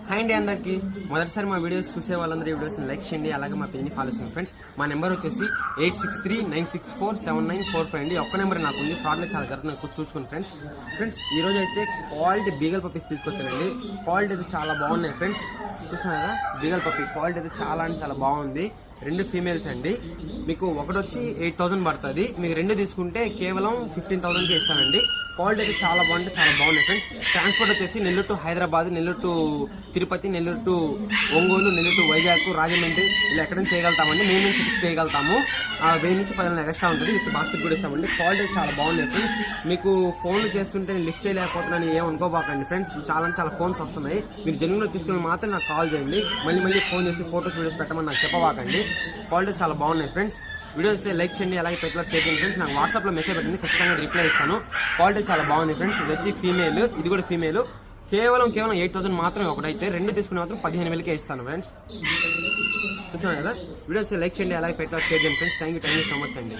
Hi అండి అందరికీ మొదటిసారి మా వీడియోస్ చూసే వాళ్ళందరూ వీడియోస్ని లైక్ చేయండి, అలాగే మా పేజ్ని ఫాలో చేయండి ఫ్రెండ్స్. మా నెంబర్ వచ్చేసి 8639647945 అండి. ఒక్క నెంబర్ నాకు ఉంది, ఫ్రాడ్లో చాలా జరుగుతున్నాయి చూసుకోండి ఫ్రెండ్స్. ఈరోజు అయితే క్వాలిటీ బీగల్ పప్పీస్ తీసుకొచ్చానండి. క్వాలిటీ అయితే చాలా బాగున్నాయి ఫ్రెండ్స్. చూస్తున్నారు కదా, బీగల్ పప్పీ క్వాలిటీ అయితే చాలా అంటే చాలా బాగుంది. రెండు ఫీమేల్స్ అండి. మీకు ఒకటి వచ్చి 8000 పడుతుంది, మీకు రెండు తీసుకుంటే కేవలం 15,000కి ఇస్తానండి. క్వాలిటీ అయితే చాలా బాగున్నాయి ఫ్రెండ్స్. ట్రాన్స్పోర్ట్ వచ్చేసి Nellore to Hyderabad, Nellore to Tirupati, Nellore to Ongole, Nellore to Vizag, Rajahmundry ఇలా ఎక్కడ నుంచి చేయగలుగుతామండి. మేము నుంచి ఫిక్స్ చేయగలుగుతాము. 1000 నుంచి 10,000 ఎక్స్ట్రా ఉంటుంది. విత్ బాస్కెట్ కూడా ఇస్తామండి. క్వాలిటీ చాలా బాగున్నాయి ఫ్రెండ్స్. మీకు ఫోన్లు చేస్తుంటే నేను లిఫ్ట్ చేయలేకపోతున్నాను ఏమనుకోబాకండి ఫ్రెండ్స్. చాలా ఫోన్స్ వస్తున్నాయి. మీరు జెన్యూన్గా తీసుకుని మాత్రం నాకు కాల్ చేయండి. మళ్ళీ ఫోన్ చేసి ఫోటోస్ వీడియోస్ పెట్టమని నాకు చెప్పబాకండి. క్వాలిటీ చాలా బాగున్నాయి ఫ్రెండ్స్. వీడియో ఇస్తే లైక్ చేయండి, అలాగే పెట్టిన షేర్ చేయండి ఫ్రెండ్స్. నాకు వాట్సాప్లో మెసేజ్ పెట్టండి, ఖచ్చితంగా రిప్లై ఇస్తాను. క్వాలిటీ చాలా బాగుంది ఫ్రెండ్స్. ఇది వచ్చి ఫీమేల్, ఇది కూడా ఫీమేల్. కేవలం 8,000 మాత్రమే. ఒకటైతే రెండు తీసుకునే మాత్రం 15,000కే ఇస్తాను ఫ్రెండ్స్. చూస్తున్నాను కదా. వీడియో ఇస్తే లైక్ చేయండి, అలాగే పెట్టిన షేర్ చేయండి friends. Thank you so much అండి.